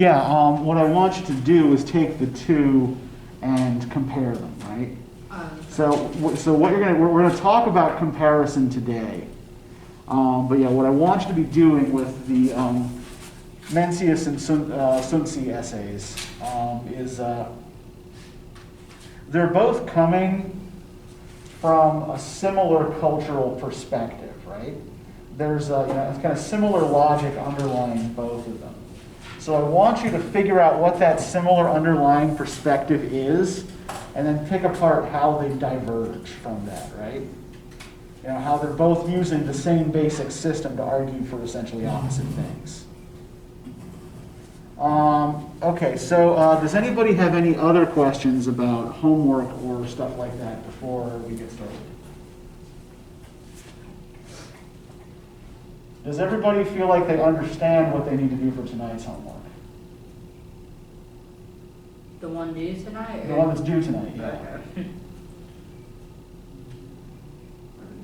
Yeah, what I want you to do is take the two and compare them, right? So what we're gonna talk about comparison today. But yeah, what I want you to be doing with the Mencius and Sun Tzu essays is they're both coming from a similar cultural perspective, right? There's a kind of similar logic underlying both of them. So I want you to figure out what that similar underlying perspective is, and then pick apart how they diverge from that, right? How they're both using the same basic system to argue for essentially opposite things. Okay, so does anybody have any other questions about homework or stuff like that before we get started? Does everybody feel like they understand what they need to do for tonight's homework? The one due tonight? The one that's due tonight, yeah. Okay.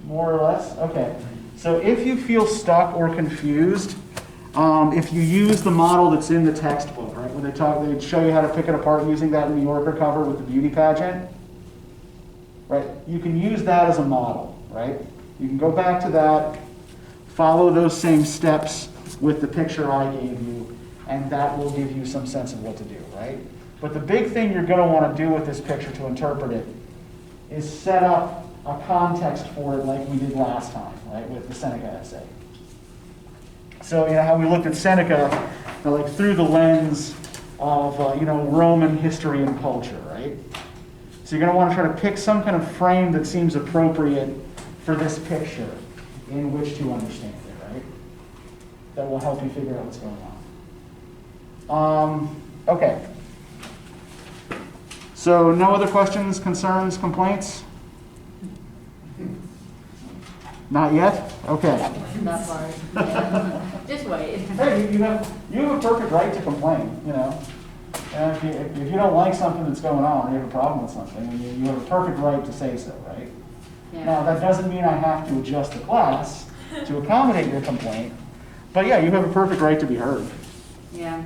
More or less? Okay. So if you feel stuck or confused, if you use the model that's in the textbook, right, when they show you how to pick it apart using that New Yorker cover with the beauty pageant, right, you can use that as a model, right? You can go back to that, follow those same steps with the picture I gave you, and that will give you some sense of what to do, right? But the big thing you're going to want to do with this picture to interpret it is set up a context for it like we did last time, right, with the Seneca essay. So, how we looked at Seneca, like through the lens of, Roman history and culture, right? So you're going to want to try to pick some kind of frame that seems appropriate for this picture in which to understand it, right? That will help you figure out what's going on. Okay. So no other questions, concerns, complaints? Not yet? Okay. That part. Yeah. Just wait. Hey, you have a perfect right to complain, And if you don't like something that's going on, or you have a problem with something, you have a perfect right to say so, right? Yeah. Now, that doesn't mean I have to adjust the class to accommodate your complaint, but yeah, you have a perfect right to be heard. Yeah.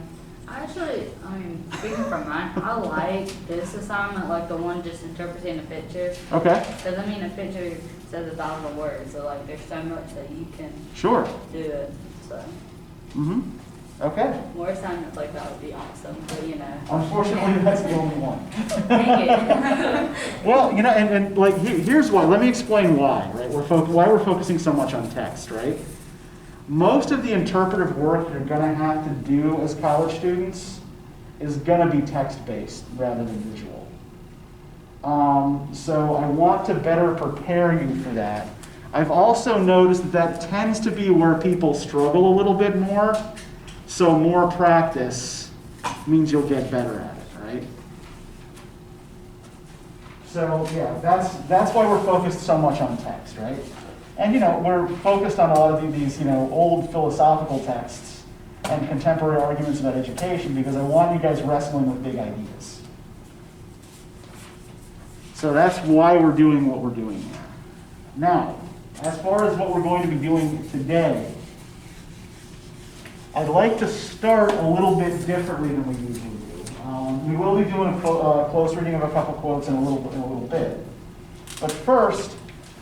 Speaking from mine, I like this assignment, like the one just interpreting a picture. Okay. Because, a picture says 1,000 words, so, there's so much that you can Sure. do it, so. Mm-hmm. Okay. More assignments like that would be awesome, but, Unfortunately, that's the only one. Dang it. Well, here's why. Let me explain why, right? Why we're focusing so much on text, right? Most of the interpretive work you're going to have to do as college students is going to be text-based rather than visual. So I want to better prepare you for that. I've also noticed that tends to be where people struggle a little bit more, so more practice means you'll get better at it, right? So yeah, that's why we're focused so much on text, right? And we're focused on a lot of these old philosophical texts and contemporary arguments about education because I want you guys wrestling with big ideas. So that's why we're doing what we're doing here. Now, as far as what we're going to be doing today, I'd like to start a little bit differently than we usually do. We will be doing a close reading of a couple quotes in a little bit. But first,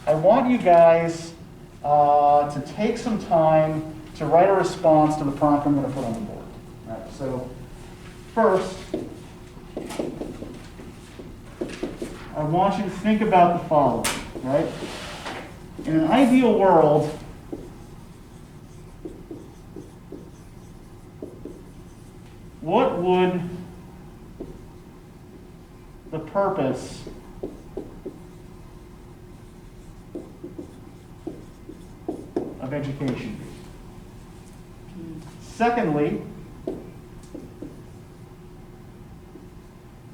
I want you guys to take some time to write a response to the prompt I'm going to put on the board. All right, so first, I want you to think about the following, right? In an ideal world, what would the purpose of education be? Secondly,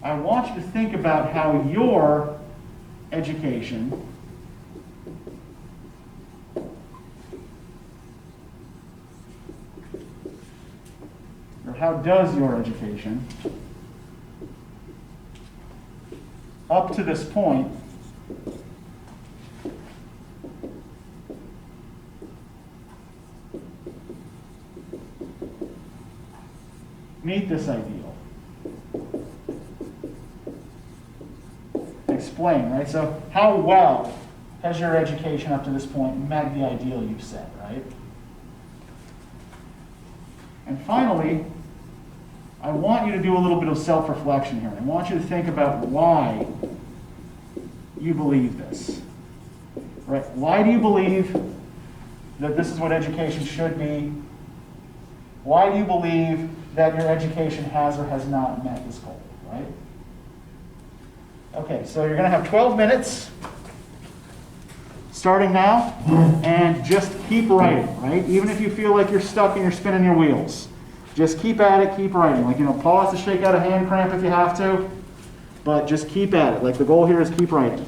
I want you to think about how your education or how does your education up to this point meet this ideal? Explain, right? So how well has your education up to this point met the ideal you've set, right? And finally, I want you to do a little bit of self-reflection here. I want you to think about why you believe this, right? Why do you believe that this is what education should be? Why do you believe that your education has or has not met this goal, right? Okay, so you're going to have 12 minutes starting now, and just keep writing, right? Even if you feel like you're stuck and you're spinning your wheels, just keep at it, keep writing. Like, pause to shake out a hand cramp if you have to, but just keep at it. Like, the goal here is keep writing.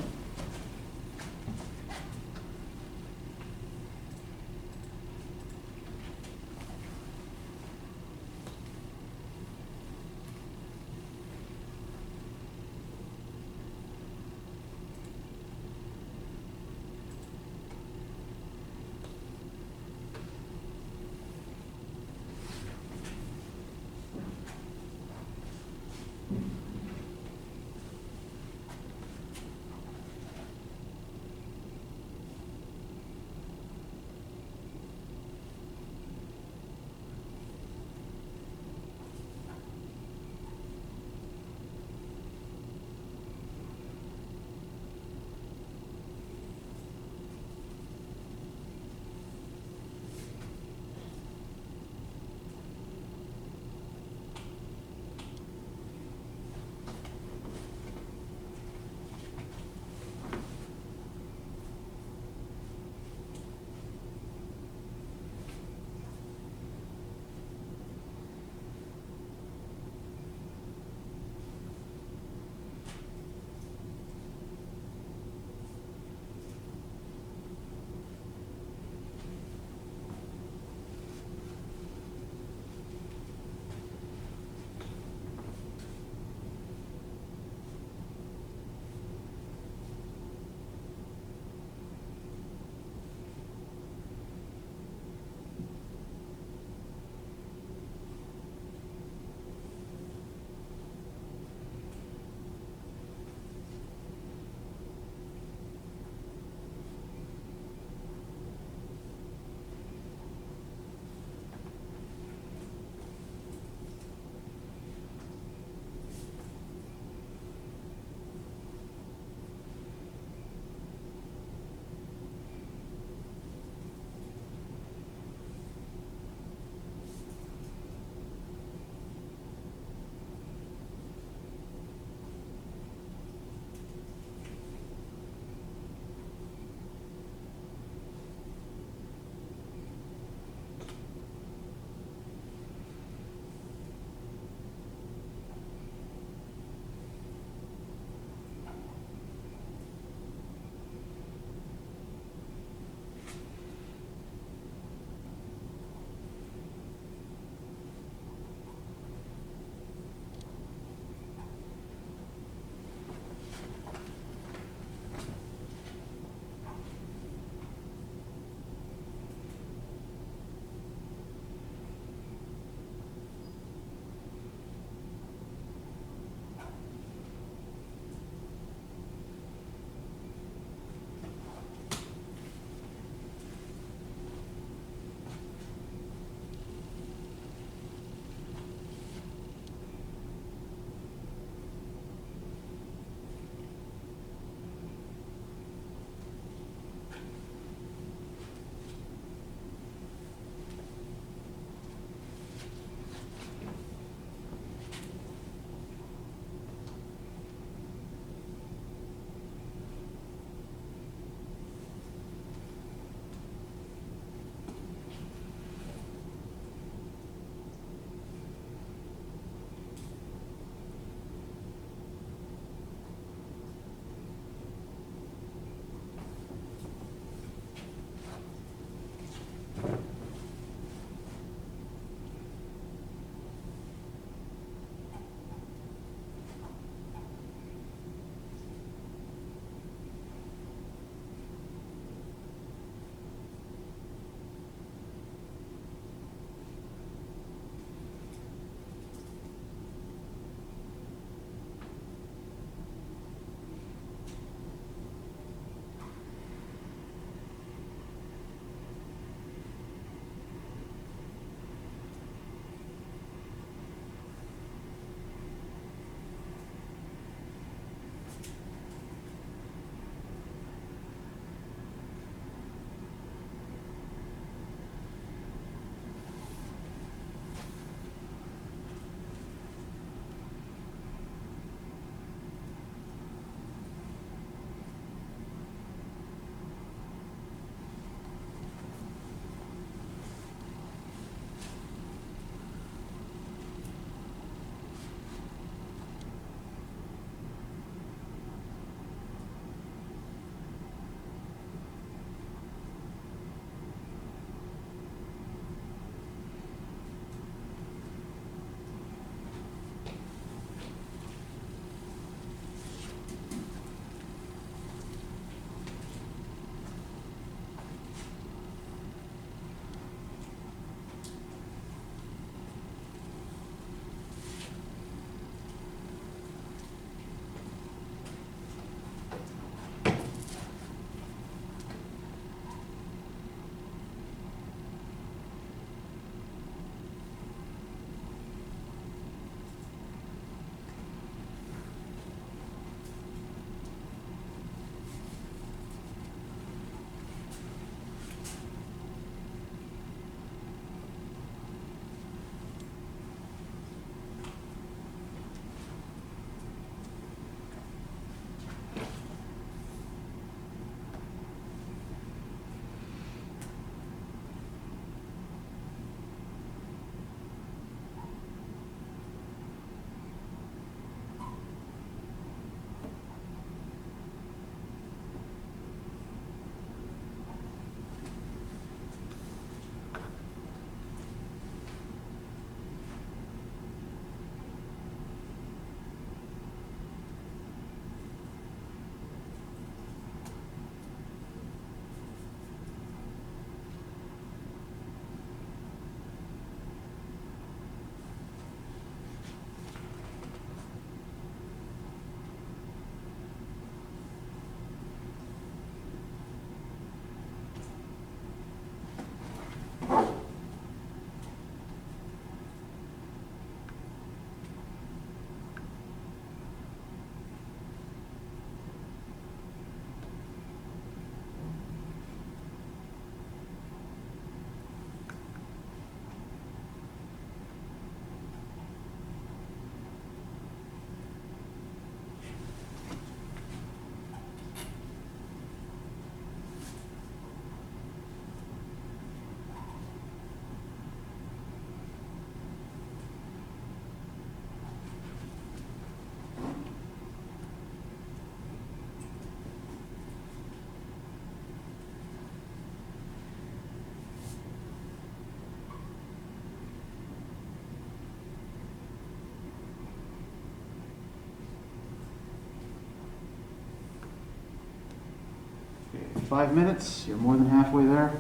5 minutes. You're more than halfway there.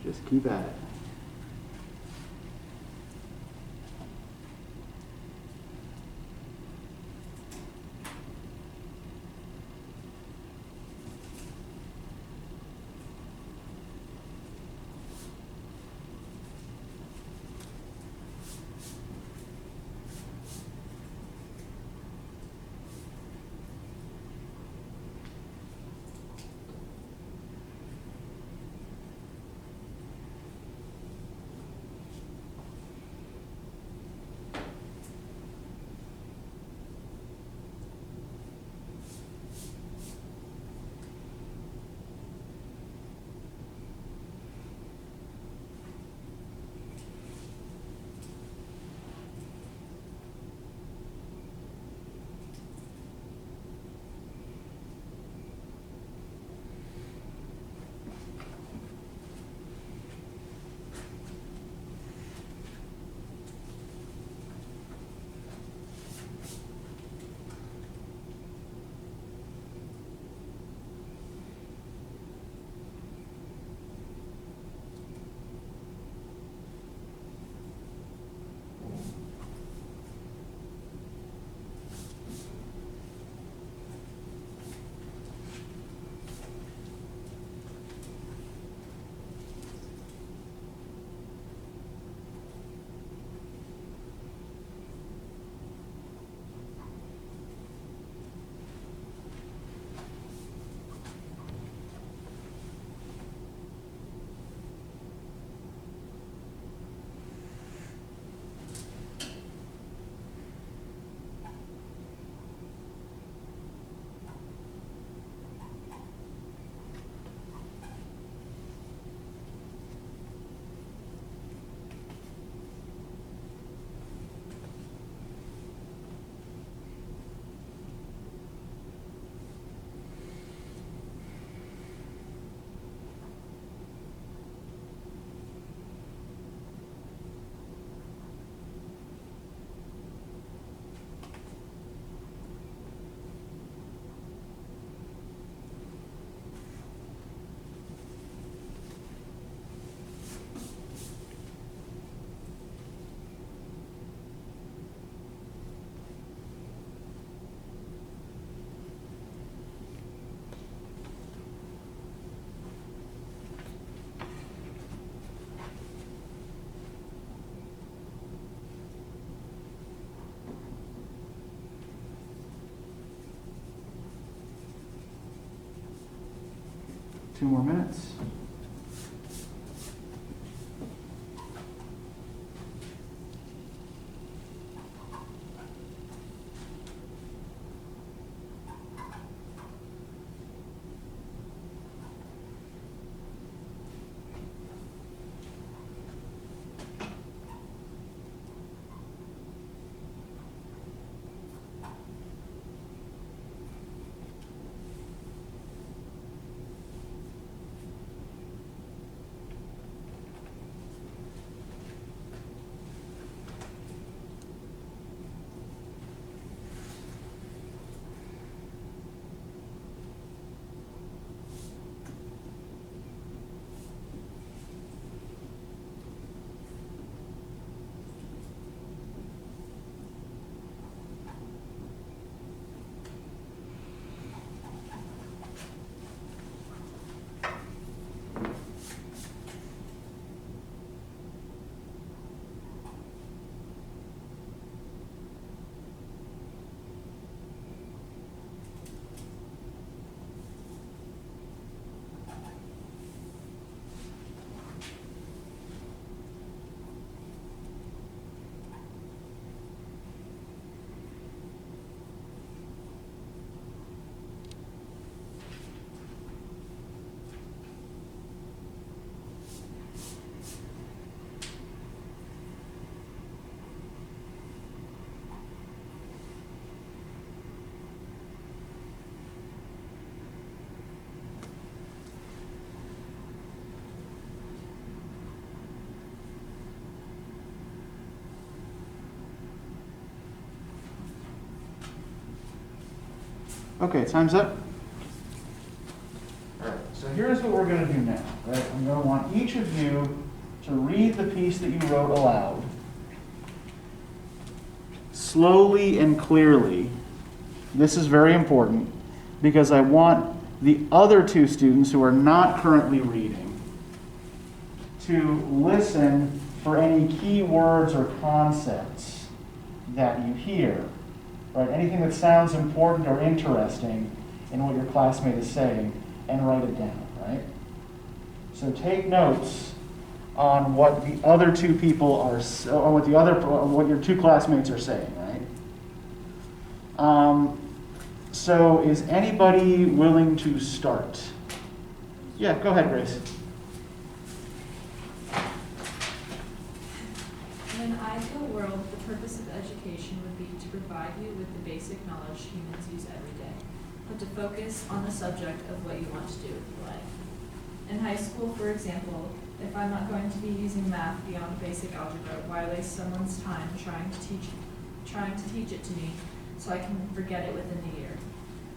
Just keep at it. Two more minutes. Okay, time's up. here's what we're going to do now, right? I'm going to want each of you to read the piece that you wrote aloud, slowly and clearly. This is very important because I want the other two students who are not currently reading to listen for any key words or concepts that you hear, right? Anything that sounds important or interesting in what your classmate is saying, and write it down, right? So take notes on what the other two people are, on what your two classmates are saying, right? So is anybody willing to start? Yeah, go ahead, Grace. In an ideal world, the purpose of education would be to provide you with the basic knowledge humans use every day, but to focus on the subject of what you want to do with your life. In high school, for example, if I'm not going to be using math beyond basic algebra, why waste someone's time trying to teach it to me so I can forget it within the year?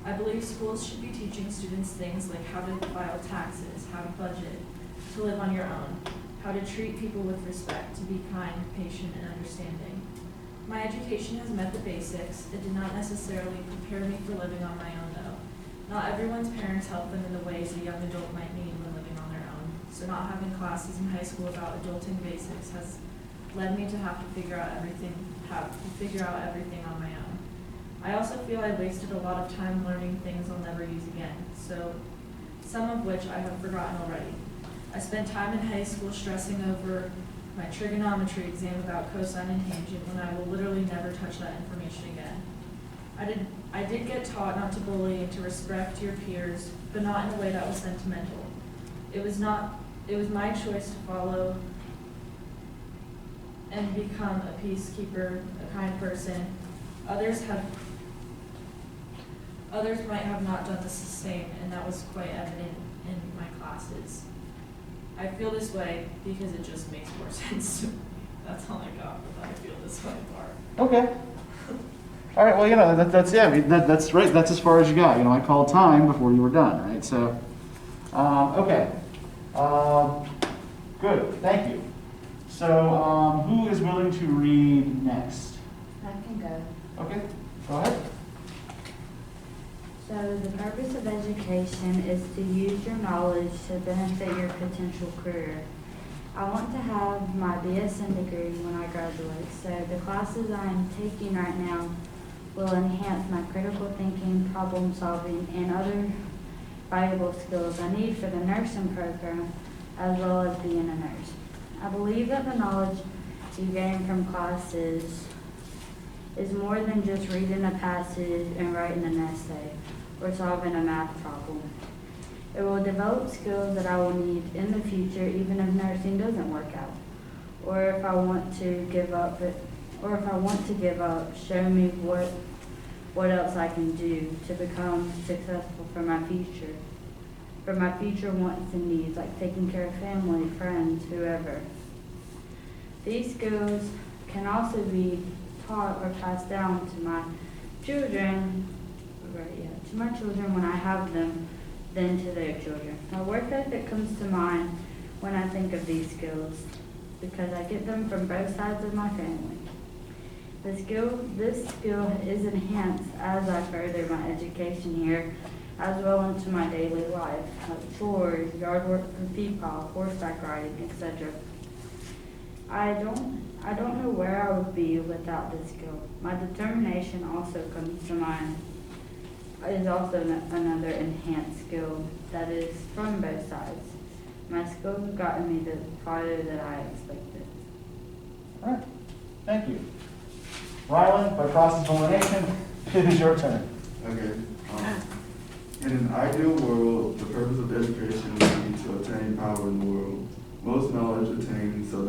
I believe schools should be teaching students things like how to file taxes, how to budget, to live on your own, how to treat people with respect, to be kind, patient, and understanding. My education has met the basics. It did not necessarily prepare me for living on my own, though. Not everyone's parents help them in the ways a young adult might need when living on their own. So not having classes in high school about adulting basics has led me to have to figure out everything on my own. I also feel I wasted a lot of time learning things I'll never use again, so some of which I have forgotten already. I spent time in high school stressing over my trigonometry exam about cosine and tangent when I will literally never touch that information again. I did get taught not to bully and to respect your peers, but not in a way that was sentimental. It was my choice to follow and become a peacekeeper, a kind person. Others might have not done the same, and that was quite evident in my classes. I feel this way because it just makes more sense to me. That's all I got for the I feel this way part. Okay. All right, well, that's right. That's as far as you got. I called time before you were done, right? So, okay. Good, thank you. So, who is willing to read next? I can go. Okay, go ahead. So the purpose of education is to use your knowledge to benefit your potential career. I want to have my BSN degree when I graduate, so the classes I am taking right now will enhance my critical thinking, problem solving, and other valuable skills I need for the nursing program, as well as being a nurse. I believe that the knowledge you gain from classes is more than just reading a passage and writing an essay or solving a math problem. It will develop skills that I will need in the future, even if nursing doesn't work out, or if I want to give up, show me what else I can do to become successful for my future wants and needs, like taking care of family, friends, whoever. These skills can also be taught or passed down to my children, when I have them, then to their children. My work ethic comes to mind when I think of these skills because I get them from both sides of my family. This skill is enhanced as I further my education here, as well into my daily life, like chores, yard work for people, horseback riding, etc. I don't know where I would be without this skill. My determination also comes to mind. It is also another enhanced skill that is from both sides. My skills have gotten me the farther that I expected. All right, thank you. Rylan, by process of elimination, it is your turn. Okay. In an ideal world, the purpose of education would be to attain power in the world. Most knowledge is obtained so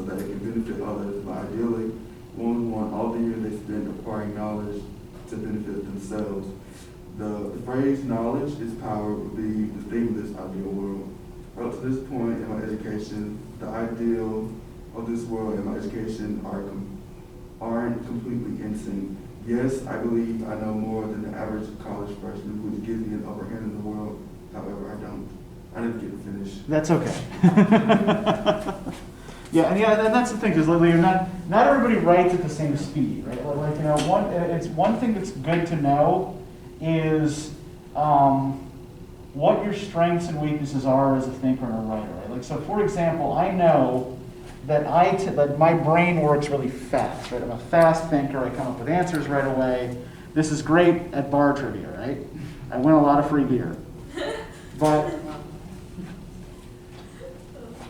that it can benefit others, but ideally, one would want all the years they spend acquiring knowledge to benefit themselves. The phrase "knowledge is power" would be the theme of this ideal world. Up to this point in my education, the ideal of this world and my education aren't completely in sync. Yes, I believe I know more than the average college freshman, which gives me an upper hand in the world. However, I don't. I didn't get to finish. That's okay. And that's the thing, is you're not everybody writes at the same speed, right? Like, one thing that's good to know is what your strengths and weaknesses are as a thinker and a writer, right? Like, so for example, I know that that my brain works really fast, right? I'm a fast thinker. I come up with answers right away. This is great at bar trivia, right? I win a lot of free beer. But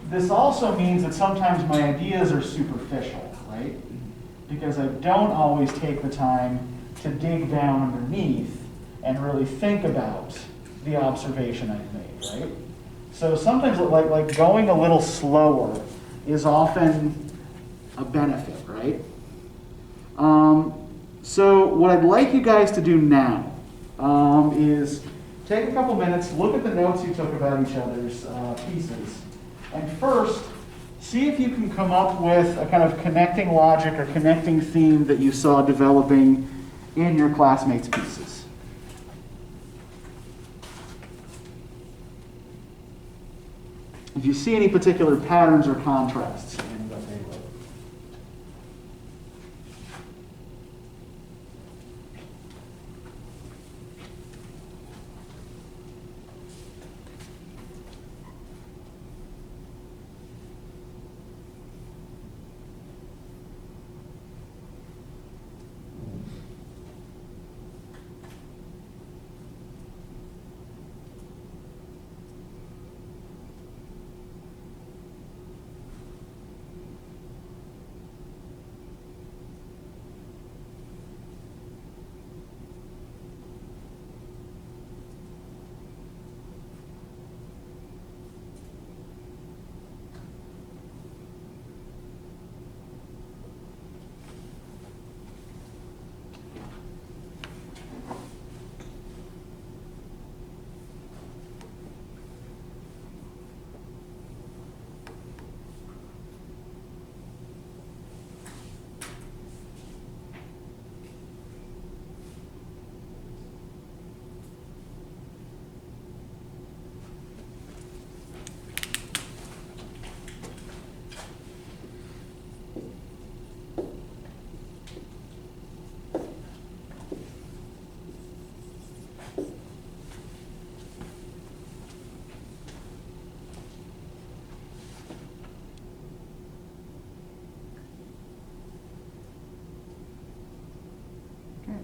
this also means that sometimes my ideas are superficial, right? Because I don't always take the time to dig down underneath and really think about the observation I've made, right? So sometimes like going a little slower is often a benefit, right? So what I'd like you guys to do now is take a couple minutes, look at the notes you took about each other's pieces, and first, see if you can come up with a kind of connecting logic or connecting theme that you saw developing in your classmates' pieces. If you see any particular patterns or contrasts in what they wrote.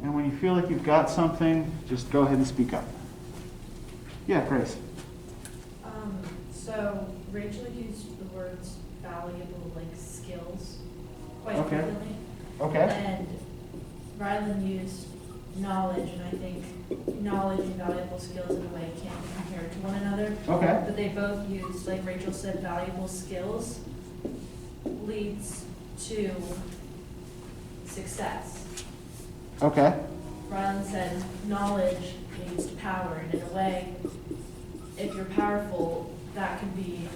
And when you feel like you've got something, just go ahead and speak up. Yeah, Grace. So Rachel used the words valuable, like skills, quite Okay. frequently. Okay. And Rylan used knowledge, and I think knowledge and valuable skills in a way can be compared to one another. Okay. But they both used, like Rachel said, valuable skills leads to success. Okay. Rylan said knowledge leads to power, and in a way, if you're powerful, that can be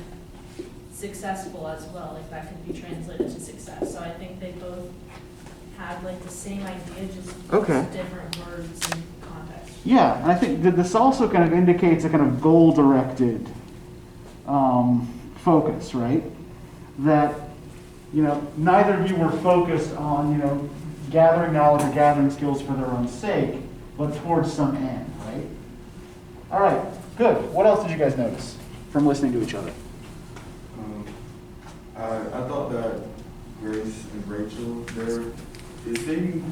successful as well. Like that can be translated to success. So I think they both had like the same idea, just Okay. different words and context. Yeah, and I think that this also kind of indicates a kind of goal-directed focus, right? That, neither of you were focused on, gathering knowledge or gathering skills for their own sake, but towards some end, right? All right, good. What else did you guys notice from listening to each other? I thought that Grace and Rachel, they seemed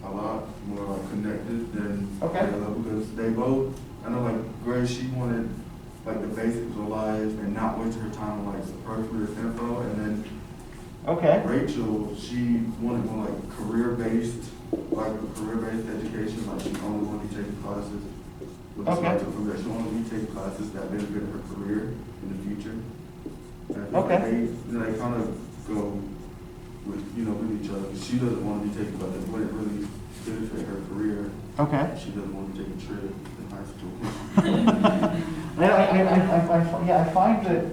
a lot more like connected than Okay. the other, because they both, I know like Grace, she wanted like the basics of life and not waste her time on like superfluous info, and then Okay. Rachel, she wanted more like career-based education, like she only wanted to be taking classes with Okay. like from that. She wanted to be taking classes that benefit her career in the future. And I think Okay. they kind of go with each other. She doesn't want to be taking, but it wouldn't really benefit her career. Okay. She doesn't want to take a trip in high school. I find that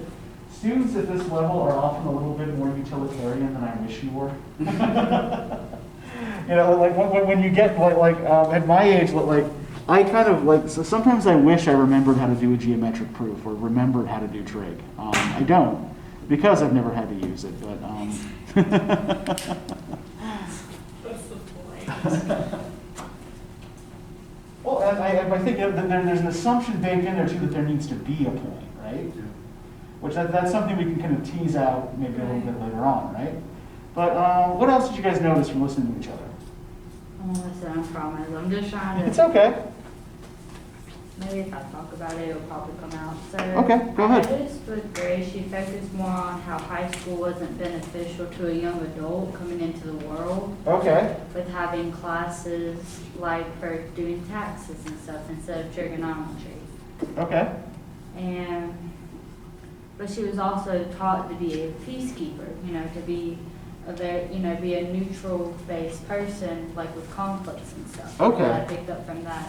students at this level are often a little bit more utilitarian than I wish you were. You know, like when you get at my age, like I kind of like, so sometimes I wish I remembered how to do a geometric proof or remembered how to do trig. I don't, because I've never had to use it, but. What's the point? Well, I think that there's an assumption baked in there too that there needs to be a point, right? Which that's something we can kind of tease out maybe a little bit later on, right? But what else did you guys notice from listening to each other? Listen, I promise. I'm just trying to. It's okay. Maybe if I talk about it, it'll probably come out. So, Okay, go ahead. I noticed with Grace, she focused more on how high school wasn't beneficial to a young adult coming into the world, Okay. with having classes like for doing taxes and stuff instead of trigonometry. Okay. But she was also taught to be a peacekeeper, you know, to be be a neutral-based person, like with conflicts and stuff. Okay. That I picked up from that.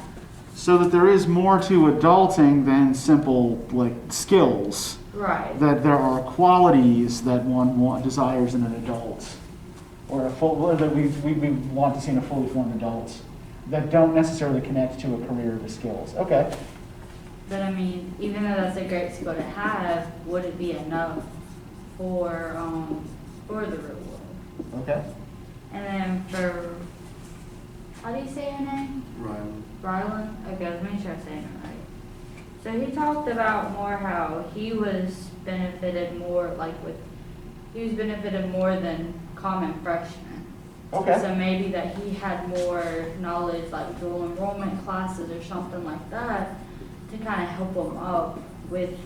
So that there is more to adulting than simple like skills. Right. That there are qualities that one desires in an adult, or that we want to see in a fully formed adult, that don't necessarily connect to a career to skills. Okay. But I mean, even though that's a great skill to have, would it be enough for the real world? Okay. And then for, how do you say your name? Ryan. Rylan? Okay, let me make sure I'm saying it right. So he talked about more how he was benefited more, he was benefited more than common freshmen. Okay. So maybe that he had more knowledge, like dual enrollment classes or something like that, to kind of help him up with,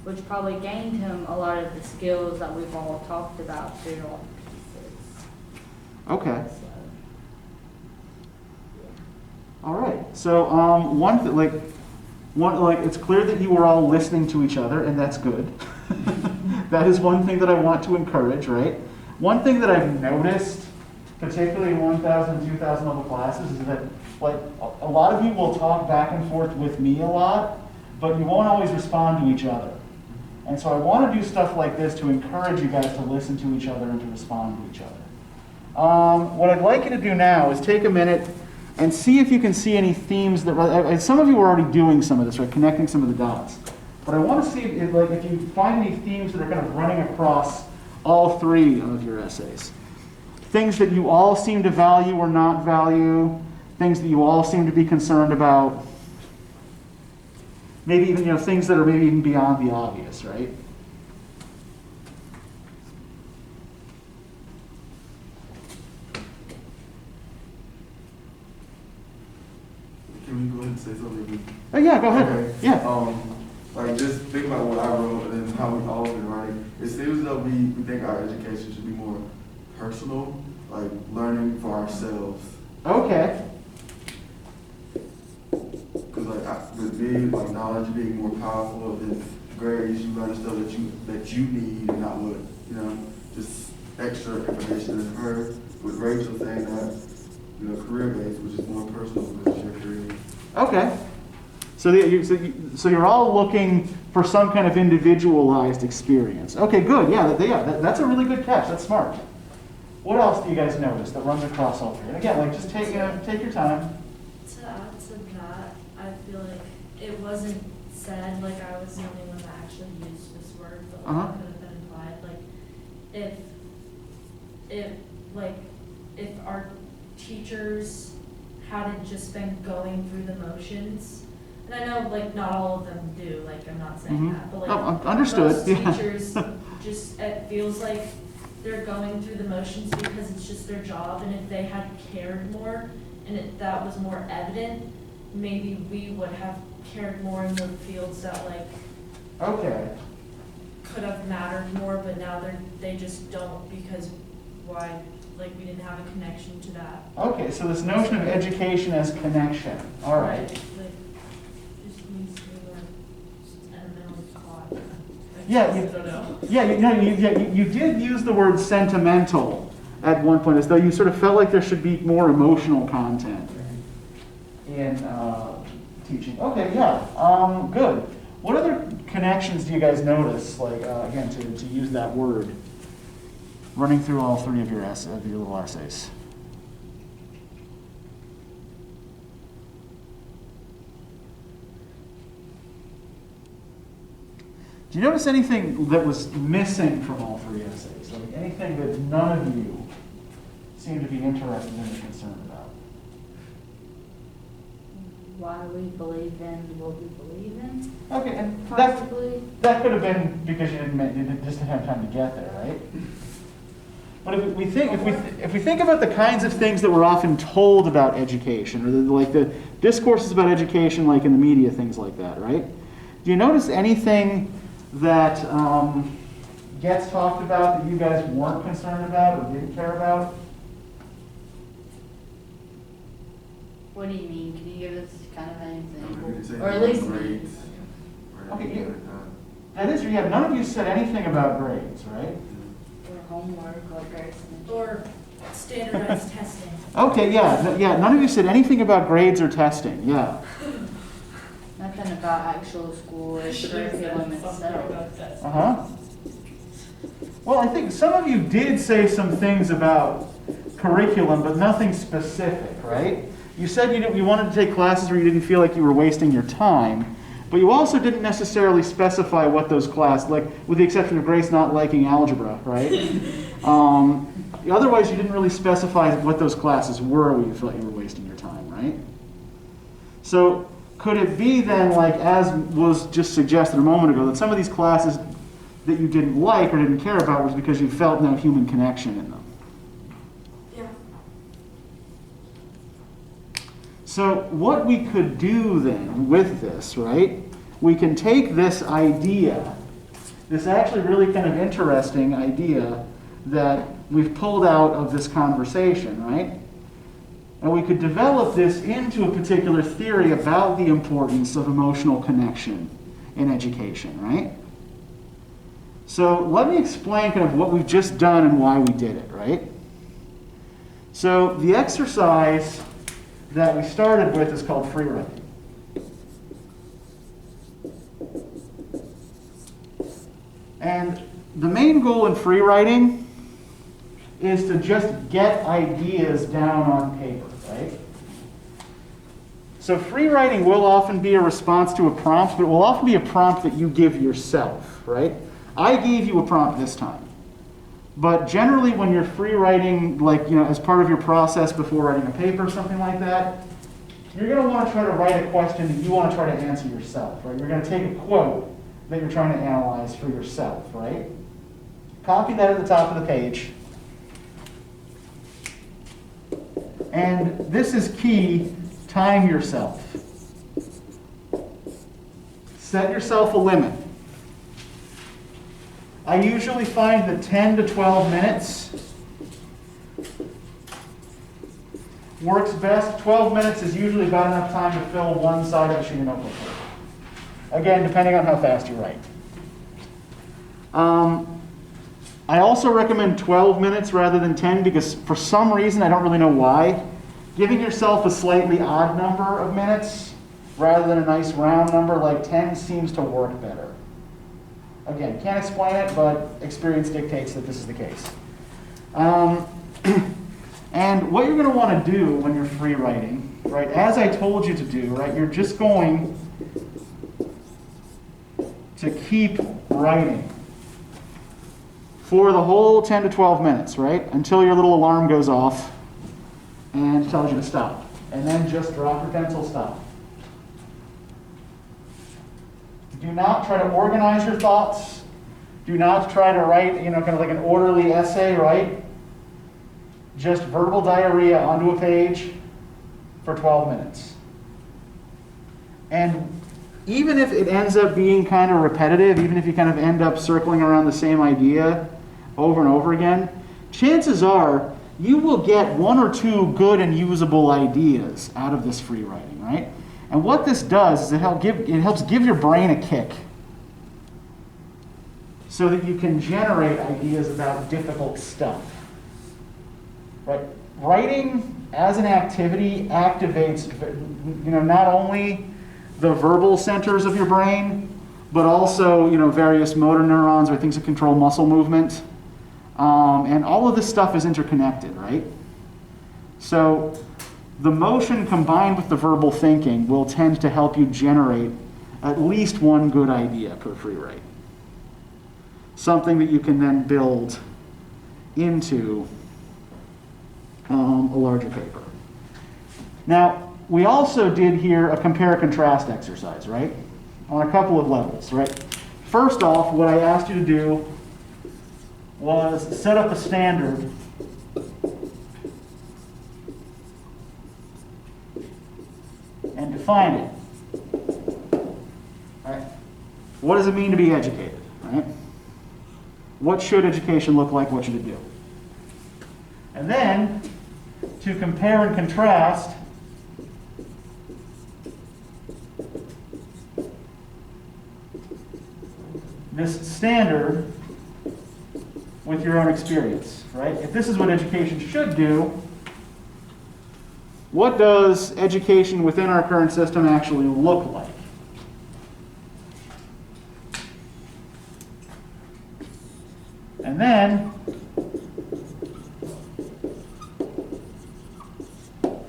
which probably gained him a lot of the skills that we've all talked about through all the pieces. Okay. So, All right. So it's clear that you were all listening to each other, and that's good. That is one thing that I want to encourage, right? One thing that I've noticed, particularly in 1,000 and 2,000 level classes, is that a lot of you will talk back and forth with me a lot, but you won't always respond to each other. And so I want to do stuff like this to encourage you guys to listen to each other and to respond to each other. What I'd like you to do now is take a minute and see if you can see any themes that, some of you are already doing some of this, right, connecting some of the dots. But I want to see if you find any themes that are kind of running across all three of your essays. Things that you all seem to value or not value, things that you all seem to be concerned about. Maybe even, things that are maybe even beyond the obvious, right? Can we go ahead and say something? Oh, yeah, go ahead. Okay. Yeah. Just think about what I wrote and then how we all been writing. It seems that we think our education should be more personal, like learning for ourselves. Okay. Because with me, knowledge being more powerful than grades, you learn stuff that you need and not what, just extra information. And her, with Rachel saying that, career-based, which is more personal because it's your career. Okay. So you're all looking for some kind of individualized experience. Okay, good. Yeah, that's a really good catch. That's smart. What else do you guys notice that runs across all three? And again, just take your time. To add to that, I feel like it wasn't said, like I was the only one that actually used this word, but Uh-huh. it could have been implied. If our teachers hadn't just been going through the motions, and I know not all of them do, I'm not saying Mhm. that, but Understood. most Yeah. teachers it feels like they're going through the motions because it's just their job, and if they had cared more and that was more evident, maybe we would have cared more in the fields that Okay. could have mattered more, but now they just don't, because why, we didn't have a connection to that. Okay, so this notion of education as connection. All right. Just needs to be sentimentally caught. Yeah, I don't know. Yeah, you did use the word sentimental at one point, as though you sort of felt like there should be more emotional content in teaching. Okay, yeah, good. What other connections do you guys notice, again, to use that word, running through all three of your little essays? Do you notice anything that was missing from all three essays? Like anything that none of you seem to be interested in or concerned about? Why we believe in what we believe in, Okay, and possibly. that could have been because you just didn't have time to get there, right? But if we think about the kinds of things that we're often told about education, or like the discourses about education, like in the media, things like that, right? Do you notice anything that gets talked about that you guys weren't concerned about or didn't care about? What do you mean? Can you give us kind of an You could say example? Or at least grades. Okay, that is, yeah, none of you said anything about grades, right? or homework or Grayson. Or standardized testing. Okay, yeah, none of you said anything about grades or testing, yeah. Nothing about actual school or curriculum itself. Uh-huh. Well, I think some of you did say some things about curriculum, but nothing specific, right? You said you wanted to take classes where you didn't feel like you were wasting your time, but you also didn't necessarily specify what those classes, like with the exception of Grace not liking algebra, right? Otherwise, you didn't really specify what those classes were where you felt you were wasting your time, right? So could it be then, like as was just suggested a moment ago, that some of these classes that you didn't like or didn't care about was because you felt no human connection in them? Yeah. So what we could do then with this, right? We can take this idea, this actually really kind of interesting idea that we've pulled out of this conversation, right? And we could develop this into a particular theory about the importance of emotional connection in education, right? So let me explain kind of what we've just done and why we did it, right? So the exercise that we started with is called Freewriting. And the main goal in Freewriting is to just get ideas down on paper, right? So Freewriting will often be a response to a prompt, but it will often be a prompt that you give yourself, right? I gave you a prompt this time. But generally when you're Freewriting, like, as part of your process before writing a paper or something like that, you're going to want to try to write a question that you want to try to answer yourself, right? You're going to take a quote that you're trying to analyze for yourself, right? Copy that at the top of the page. And this is key, time yourself. Set yourself a limit. I usually find that 10 to 12 minutes works best. 12 minutes is usually about enough time to fill one side of a sheet of notebook. Again, depending on how fast you write. I also recommend 12 minutes rather than 10 because for some reason, I don't really know why, giving yourself a slightly odd number of minutes rather than a nice round number like 10 seems to work better. Again, can't explain it, but experience dictates that this is the case. And what you're going to want to do when you're free writing, right, as I told you to do, right, you're just going to keep writing for the whole 10 to 12 minutes, right, until your little alarm goes off and tells you to stop. And then just drop your pencil, stop. Do not try to organize your thoughts. Do not try to write, kind of like an orderly essay, right? Just verbal diarrhea onto a page for 12 minutes. And even if it ends up being kind of repetitive, even if you kind of end up circling around the same idea over and over again, chances are you will get one or two good and usable ideas out of this free writing, right? And what this does is it helps give your brain a kick so that you can generate ideas about difficult stuff. Right? Writing as an activity activates, not only the verbal centers of your brain, but also, various motor neurons or things that control muscle movement. And all of this stuff is interconnected, right? So the motion combined with the verbal thinking will tend to help you generate at least one good idea per free write. something that you can then build into a larger paper. Now, we also did here a compare and contrast exercise, right? On a couple of levels, right? First off, what I asked you to do was set up a standard and define it. Right? What does it mean to be educated? Right? What should education look like? What should it do? And then, to compare and contrast this standard with your own experience, right? If this is what education should do, what does education within our current system actually look like? And then,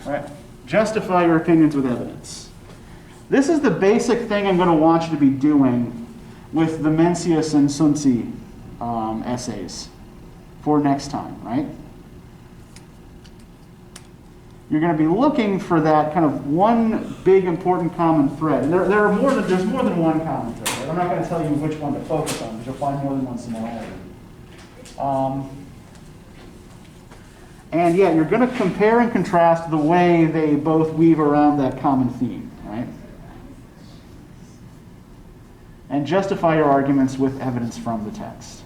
right, justify your opinions with evidence. This is the basic thing I'm going to want you to be doing with the Mencius and Sunzi essays for next time, right? You're going to be looking for that kind of one big important common thread. And there's more than one common thread. Right? I'm not going to tell you which one to focus on because you'll find more than one similarity. And yeah, you're going to compare and contrast the way they both weave around that common theme, right? And justify your arguments with evidence from the text.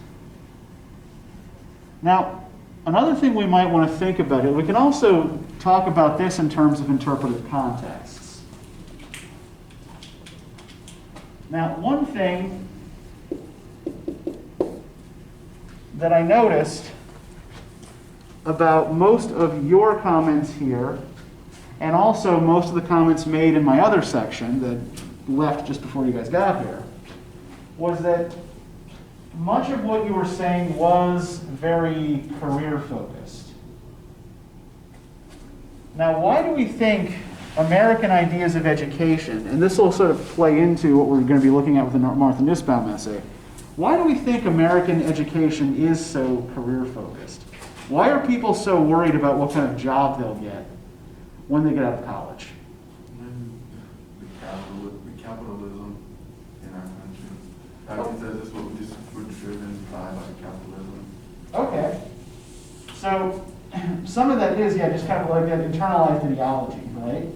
Now, another thing we might want to think about, we can also talk about this in terms of interpretive contexts. Now, one thing that I noticed about most of your comments here, and also most of the comments made in my other section that left just before you guys got here, was that much of what you were saying was very career-focused. Now, why do we think American ideas of education, and this will sort of play into what we're going to be looking at with the Martha Nussbaum essay, why do we think American education is so career-focused? Why are people so worried about what kind of job they'll get when they get out of college? The capitalism in our country. Like it says, we're driven by capitalism. Okay. So some of that is, just kind of like that internalized ideology, right?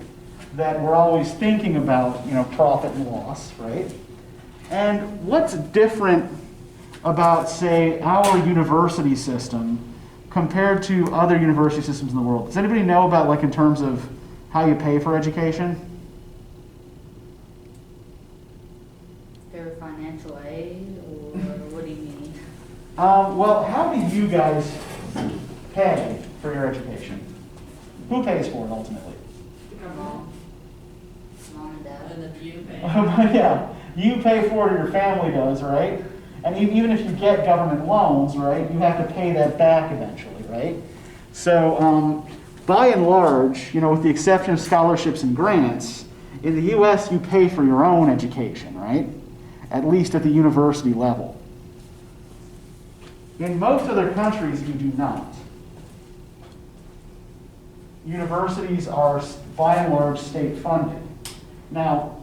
That we're always thinking about, profit and loss, right? And what's different about, say, our university system compared to other university systems in the world? Does anybody know about, like, in terms of how you pay for education? Their financial aid, or what do you mean? Well, how do you guys pay for your education? Who pays for it ultimately? Mom and dad. And then you pay. Yeah, you pay for it or your family does, right? And even if you get government loans, right, you have to pay that back eventually, right? So by and large, with the exception of scholarships and grants, in the US you pay for your own education, right? At least at the university level. In most other countries, you do not. Universities are, by and large, state funded. Now,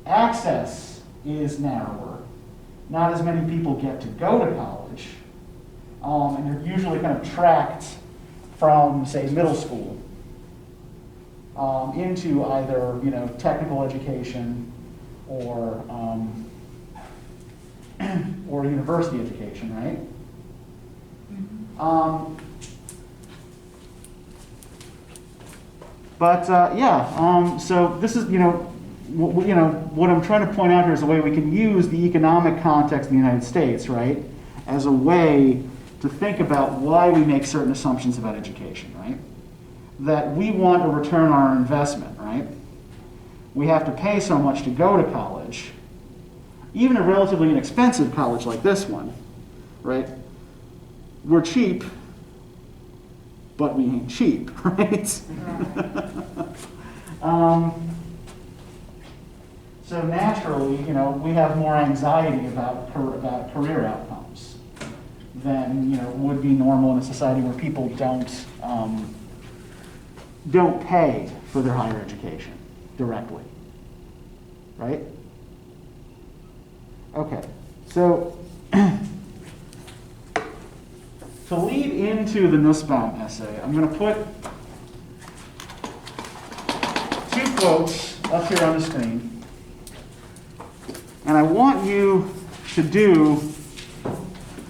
access is narrower. Not as many people get to go to college. And you're usually kind of tracked from, say, middle school into either, technical education or or university education, right? So this is, what I'm trying to point out here is the way we can use the economic context in the United States, right, as a way to think about why we make certain assumptions about education, right? That we want a return on our investment, right? We have to pay so much to go to college, even a relatively inexpensive college like this one, right? We're cheap, but we ain't cheap, right? So naturally, we have more anxiety about career outcomes. than would be normal in a society where people don't pay for their higher education directly, right? Okay, so to lead into the Nussbaum essay, I'm going to put 2 quotes up here on the screen, and I want you to do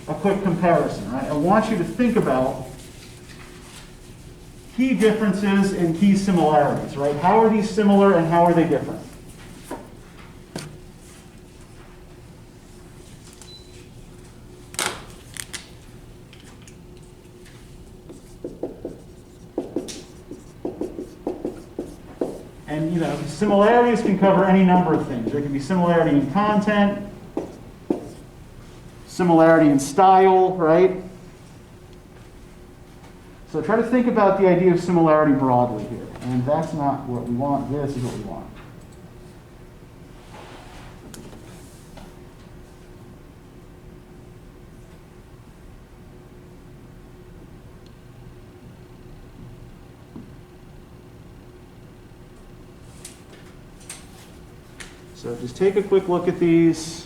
a quick comparison, right? I want you to think about key differences and key similarities, right? How are these similar and how are they different? And similarities can cover any number of things. There can be similarity in content, similarity in style, right? So try to think about the idea of similarity broadly here. And that's not what we want. This is what we want. So just take a quick look at these,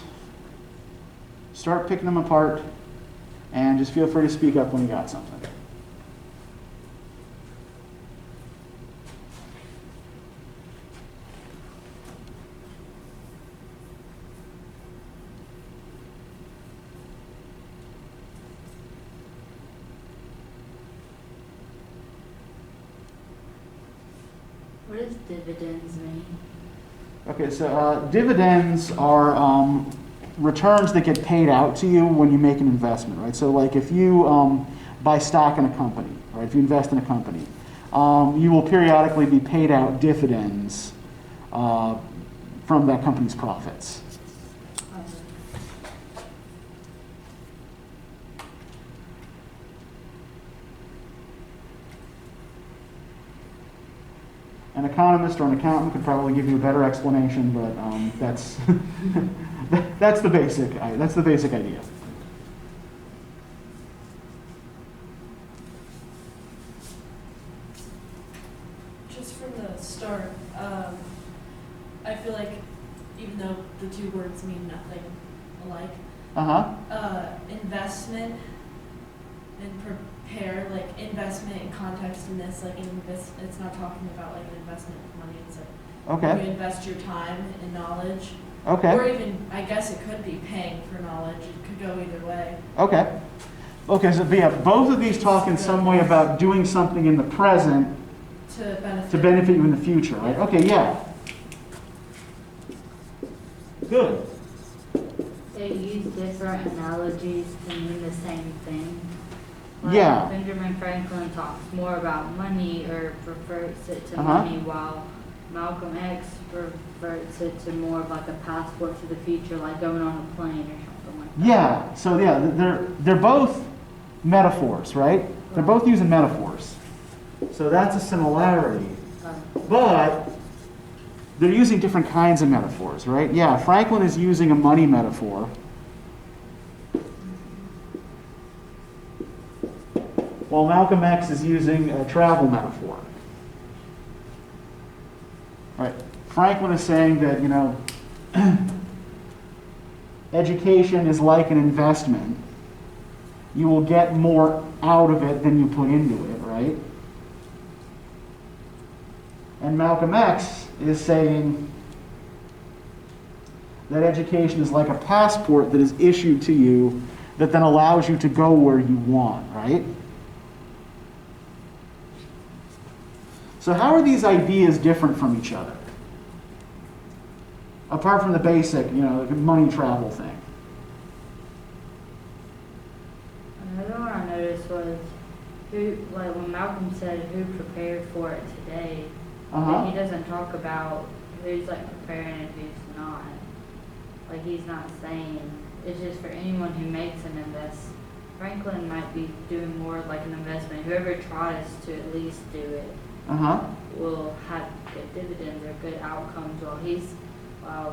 start picking them apart, and just feel free to speak up when you got something. What does dividends mean? Okay, so dividends are returns that get paid out to you when you make an investment, right? So like if you buy stock in a company, right? If you invest in a company, you will periodically be paid out dividends from that company's profits. An economist or an accountant could probably give you a better explanation, but that's that's the basic idea. Just from the start, I feel like even though the 2 words mean nothing alike, investment and prepare, like investment in context in this, like it's not talking about like an investment of money. It's like Okay. you invest your time in knowledge. Okay. Or even, I guess it could be paying for knowledge. It could go either way. Okay. Okay, so yeah, both of these talk in some way about doing something in the present To benefit. you in the future, right? Okay, yeah. Good. They use different analogies to mean the same thing. Like Yeah. Benjamin Franklin talks more about money or refers it to Uh-huh. money, while Malcolm X refers it to more of like a passport to the future, like going on a plane or something like that. Yeah, so yeah, they're both metaphors, right? They're both using metaphors. So that's a similarity. But they're using different kinds of metaphors, right? Yeah, Franklin is using a money metaphor. While Malcolm X is using a travel metaphor. Right. Franklin is saying that, education is like an investment. You will get more out of it than you put into it, right? And Malcolm X is saying that education is like a passport that is issued to you that then allows you to go where you want, right? So how are these ideas different from each other? Apart from the basic, like money travel thing. Another one I noticed was when Malcolm said who prepared for it today, but he doesn't talk about who's like preparing and who's not. Like he's not saying, it's just for anyone who makes an investment. Franklin might be doing more like an investment. Whoever tries to at least do it will have good dividends or good outcomes, while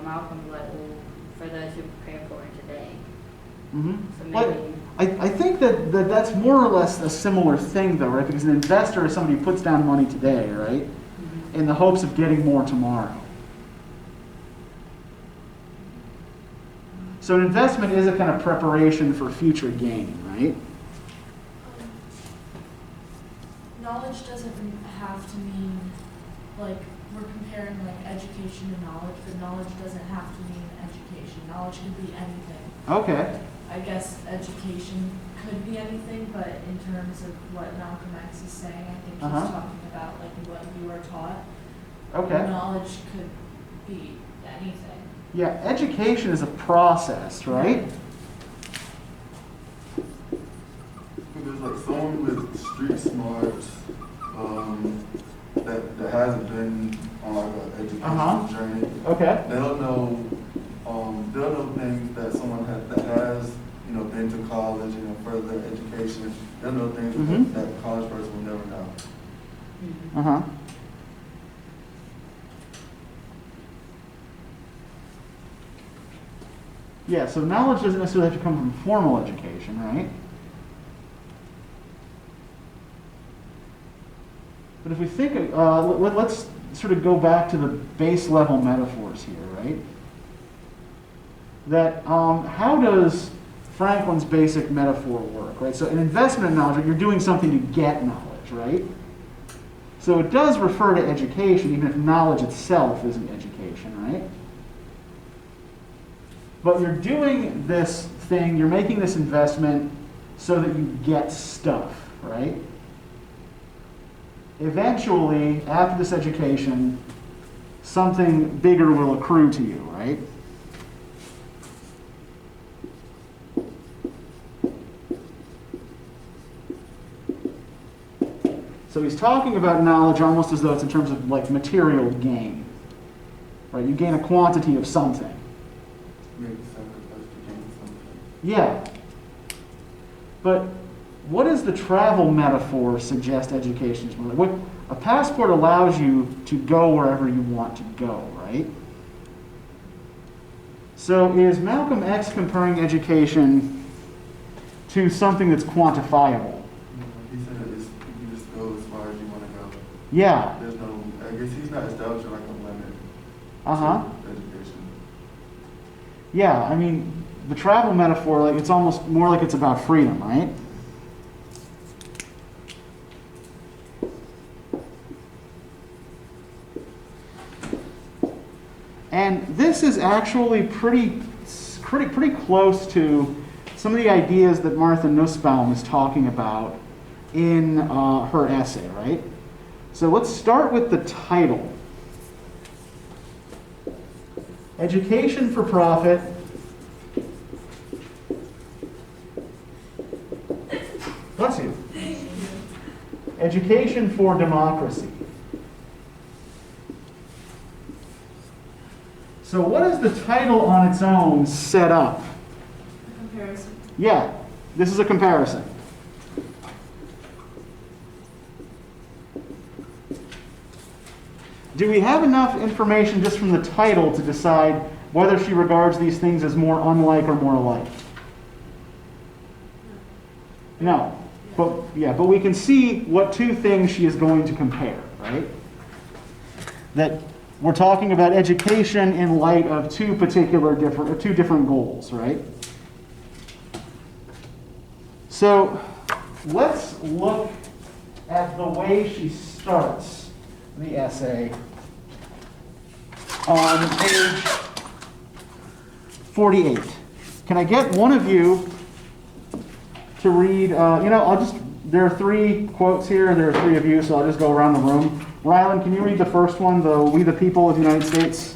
Malcolm's like, well, for those who prepare for it today. Mm-hmm. So But maybe, I think that's more or less a similar thing, though, right? Because an investor is somebody who puts down money today, right, in the hopes of getting more tomorrow. So an investment is a kind of preparation for future gain, right? Knowledge doesn't have to mean, like, we're comparing like education to knowledge, but knowledge doesn't have to mean education. Knowledge could be anything. Okay. I guess education could be anything, but in terms of what Malcolm X is saying, I think he's Uh-huh. talking about like what you are taught. Okay. Knowledge could be anything. Yeah, education is a process, right? There's like someone with street smarts that hasn't been on like an educational Uh-huh. journey. Okay. They'll know things that someone that has been to college, further education. They'll know things Mhm. that a college person will never know. Uh-huh. Yeah, so knowledge doesn't necessarily have to come from formal education, right? But if we think, let's sort of go back to the base level metaphors here, right? That how does Franklin's basic metaphor work, right? So an investment in knowledge, you're doing something to get knowledge, right? So it does refer to education, even if knowledge itself isn't education, right? But you're doing this thing, you're making this investment so that you get stuff, right? Eventually, after this education, something bigger will accrue to you, right? So he's talking about knowledge almost as though it's in terms of like material gain, right? You gain a quantity of something. Maybe sacrifice to gain something. Yeah. But what does the travel metaphor suggest education is more like? What, a passport allows you to go wherever you want to go, right? So is Malcolm X comparing education to something that's quantifiable? He said you just go as far as you want to go. Yeah. There's no, I guess he's not establishing like a limit Uh-huh. to education. Yeah, I mean, the travel metaphor, like it's almost more like it's about freedom, right? And this is actually pretty close to some of the ideas that Martha Nussbaum is talking about in her essay, right? So let's start with the title. Education for Profit. Bless you. Education for Democracy. So what does the title on its own set up? A comparison. Yeah, this is a comparison. Do we have enough information just from the title to decide whether she regards these things as more unlike or more alike? No. But we can see what two things she is going to compare, right? That we're talking about education in light of two different goals, right? So let's look at the way she starts the essay on page 48. Can I get one of you to read, there are three quotes here, and there are three of you, so I'll just go around the room. Rylan, can you read the first one, We the People of the United States?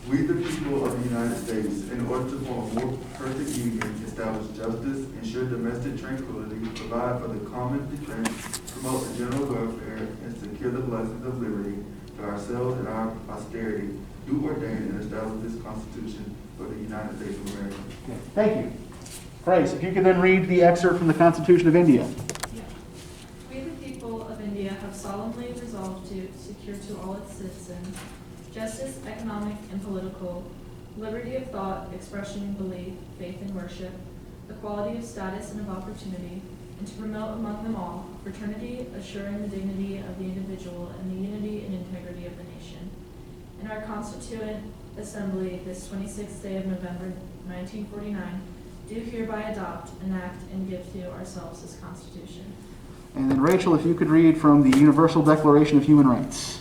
We, the people of the United States, in order to form a more perfect union, establish justice, ensure domestic tranquility, provide for the common defense, promote the general welfare, and secure the blessings of liberty to ourselves and our posterity, do ordain and establish this Constitution for the United States of America. Okay, thank you. Grace, if you could then read the excerpt from the Constitution of India. Yeah. We, the people of India, have solemnly resolved to secure to all its citizens justice, economic and political, liberty of thought, expression and belief, faith and worship, equality of status and of opportunity, and to promote among them all fraternity, assuring the dignity of the individual and the unity and integrity of the nation. In our Constituent Assembly, this 26th day of November, 1949, do hereby adopt, enact, and give to ourselves this Constitution. And then Rachel, if you could read from the Universal Declaration of Human Rights.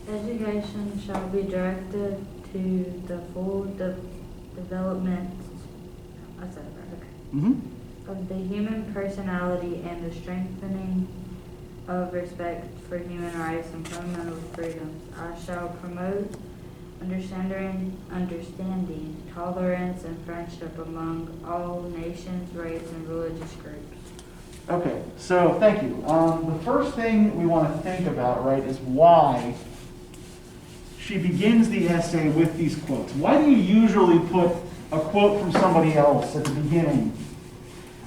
Education shall be directed to the full development, I said it right, okay, Mm-hmm. of the human personality and the strengthening of respect for human rights and fundamental freedoms. I shall promote understanding, tolerance, and friendship among all nations, race, and religious groups. Okay, so thank you. The first thing we want to think about, right, is why she begins the essay with these quotes. Why do you usually put a quote from somebody else at the beginning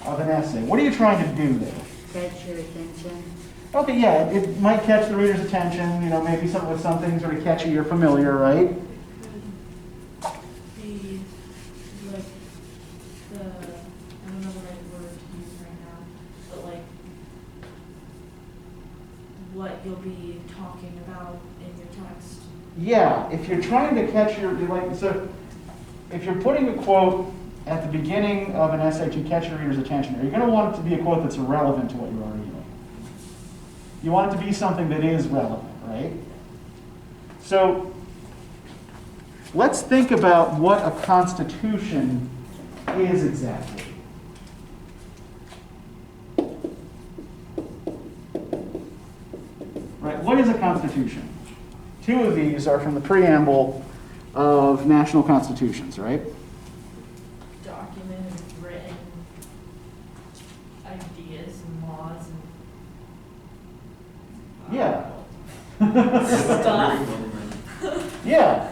of an essay? What are you trying to do there? Catch your attention. Okay, yeah, it might catch the reader's attention, maybe with something sort of catchy or familiar, right? Be like the, I don't know the right word to use right now, but like what you'll be talking about in your text. Yeah, if you're trying to catch so if you're putting a quote at the beginning of an essay to catch your reader's attention, you're going to want it to be a quote that's relevant to what you're arguing. You want it to be something that is relevant, right? So let's think about what a constitution is exactly. Right, what is a constitution? Two of these are from the preamble of national constitutions, right? Documented, written ideas and laws and Yeah. stuff. Yeah.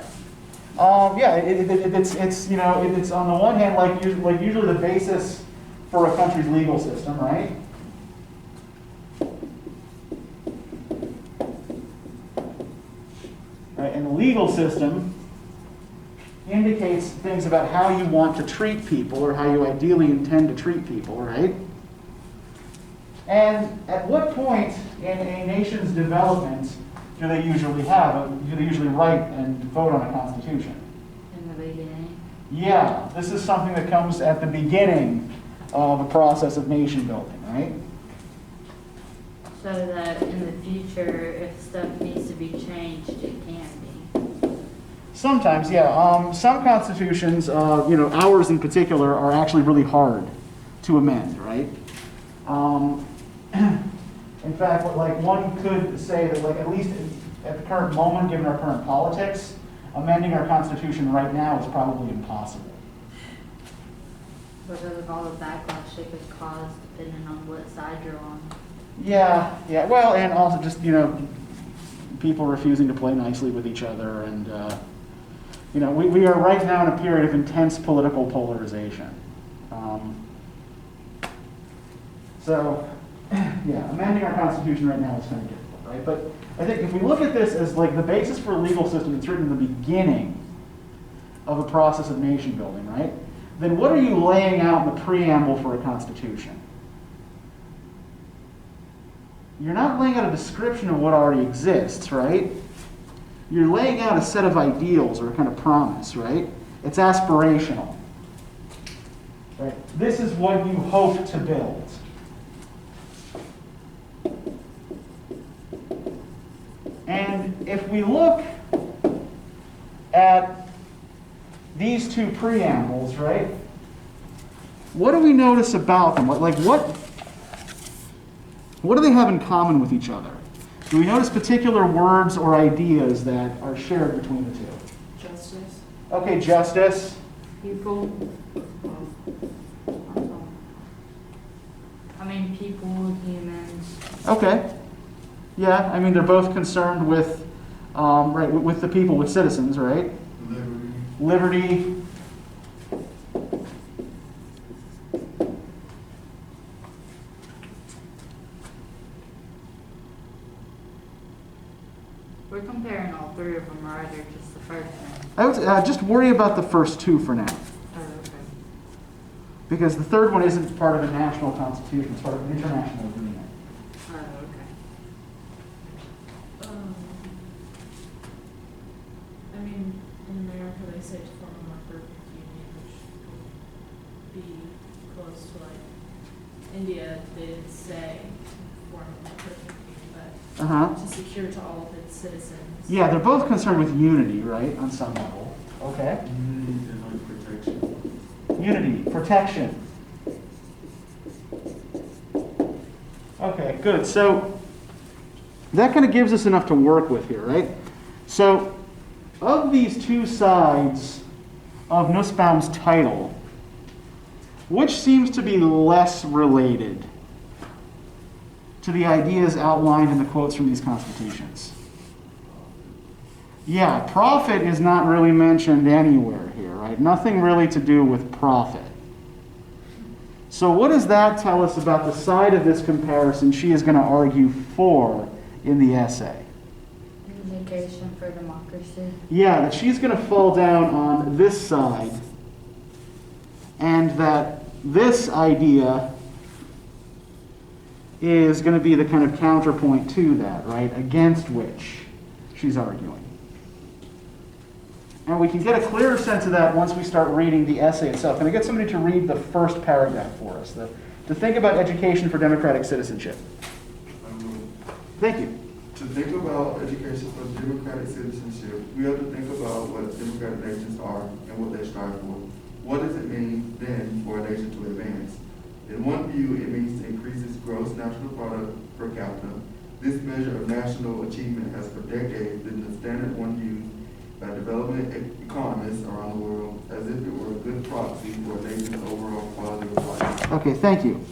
Yeah, it's on the one hand like usually the basis for a country's legal system, right? Right, and the legal system indicates things about how you want to treat people or how you ideally intend to treat people, right? And at what point in a nation's development do they usually write and vote on a constitution? In the beginning. Yeah, this is something that comes at the beginning of a process of nation building, right? So that in the future, if stuff needs to be changed, it can be. Sometimes, yeah. Some constitutions, ours in particular, are actually really hard to amend, right? In fact, one could say that, at least at the current moment, given our current politics, amending our constitution right now is probably impossible. Because of all the backlash it could cause depending on what side you're on. Yeah. Well, and also just, people refusing to play nicely with each other. And, we are right now in a period of intense political polarization. Amending our Constitution right now is kind of difficult, right? But I think if we look at this as the basis for a legal system that's written in the beginning of a process of nation building, right? Then what are you laying out in the preamble for a Constitution? You're not laying out a description of what already exists, right? You're laying out a set of ideals or a kind of promise, right? It's aspirational. Right? This is what you hope to build. And if we look at these two preambles, right? What do we notice about them? What do they have in common with each other? Do we notice particular words or ideas that are shared between the two? Justice. Okay, justice. People. People, humans. Okay. Yeah, they're both concerned with, with the people, with citizens, right? Liberty. We're comparing all three of them, right, or just the first one? I would just worry about the first two for now, Oh, okay. because the third one isn't part of a national constitution, it's part of an international agreement. Oh, okay. I mean, in America, they say to form a more perfect union, which would be close to like India did say to form a more perfect union, Uh-huh. but to secure to all of its citizens. Yeah, they're both concerned with unity, right, on some level. Okay. Unity and like protection. Unity, protection. Okay, good. So that kind of gives us enough to work with here, right? So of these two sides of Nussbaum's title, which seems to be less related to the ideas outlined in the quotes from these constitutions? Yeah, profit is not really mentioned anywhere here, right? Nothing really to do with profit. So what does that tell us about the side of this comparison she is going to argue for in the essay? Education for democracy. Yeah, that she's going to fall down on this side, and that this idea is going to be the kind of counterpoint to that, right? Against which she's arguing. And we can get a clearer sense of that once we start reading the essay itself. Can I get somebody to read the first paragraph for us? To think about education for democratic citizenship. Thank you. To think about education for democratic citizenship, we have to think about what democratic nations are and what they strive for. What does it mean then for a nation to advance? In one view, it means to increase its gross national product per capita. This measure of national achievement has for decades been the standard one used by development economists around the world as if it were a good proxy for a nation's overall quality of life. Okay, thank you.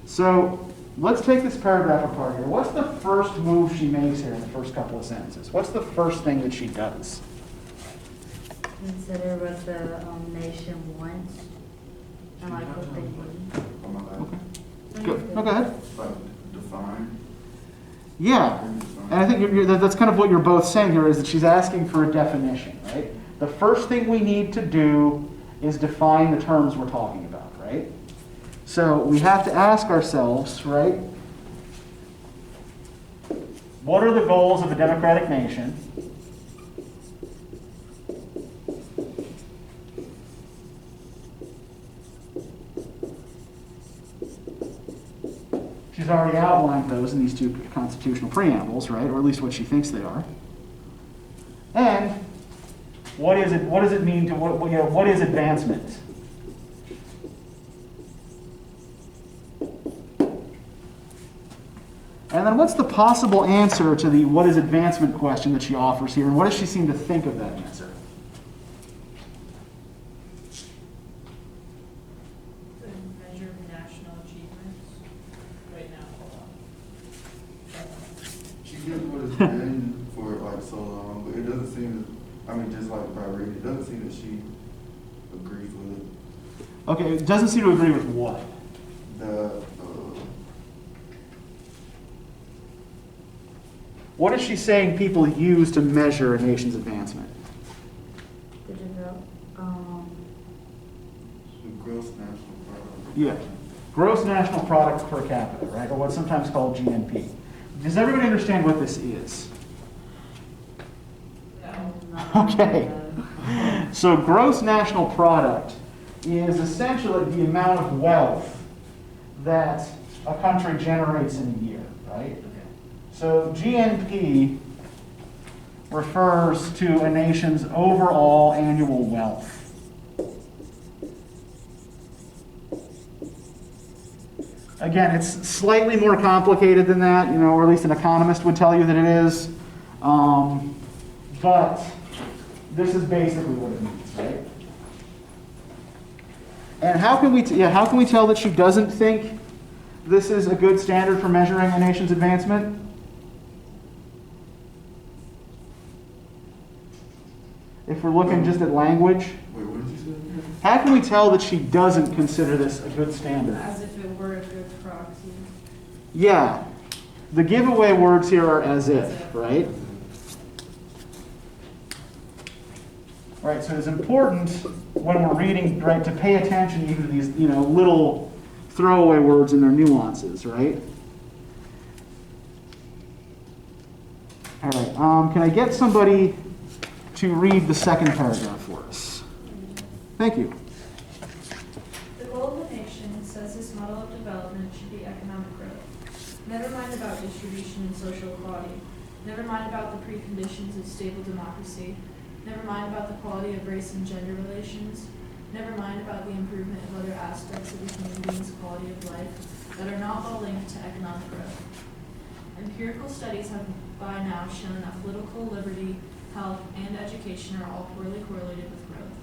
So let's take this paragraph apart here. What's the first move she makes here in the first couple of sentences? What's the first thing that she does? Consider what the nation wants and like what they need. Oh my God. Okay. Good. No, go ahead. Like define. Yeah, and I think that's kind of what you're both saying here, is that she's asking for a definition, right? The first thing we need to do is define the terms we're talking about, right? So we have to ask ourselves, right, what are the goals of a democratic nation? She's already outlined those in these two constitutional preambles, right? Or at least what she thinks they are. And what is it? What does it mean to what is advancement? And then what's the possible answer to the what is advancement question that she offers here, and what does she seem to think of that answer? The measure of national achievements. Right now, hold on. She gives what it's been for like so long, but it doesn't seem, I mean, just like by reading, it doesn't seem that she agrees with it. Okay, it doesn't seem to agree with what? What is she saying people use to measure a nation's advancement? The develop, The gross national product. Yeah. Gross national product per capita, right? Or what's sometimes called GNP. Does everybody understand what this is? Okay. So gross national product is essentially the amount of wealth that a country generates in a year, right? So GNP refers to a nation's overall annual wealth. Again, it's slightly more complicated than that, or at least an economist would tell you that it is. But this is basically what it means, right? And how can we tell that she doesn't think this is a good standard for measuring a nation's advancement? If we're looking just at language, Wait, what did you say? how can we tell that she doesn't consider this a good standard? As if it were a good proxy. Yeah. The giveaway words here are as if, right? right? So it's important when we're reading, right, to pay attention even to these, little throwaway words and their nuances, right? All right, can I get somebody to read the second paragraph for us? Thank you. The goal of the nation, says this model of development, should be economic growth. Never mind about distribution and social equality. Never mind about the preconditions of stable democracy. Never mind about the quality of race and gender relations. Never mind about the improvement of other aspects of the human being's quality of life that are not all linked to economic growth. Empirical studies have by now shown that political liberty, health, and education are all poorly correlated with growth.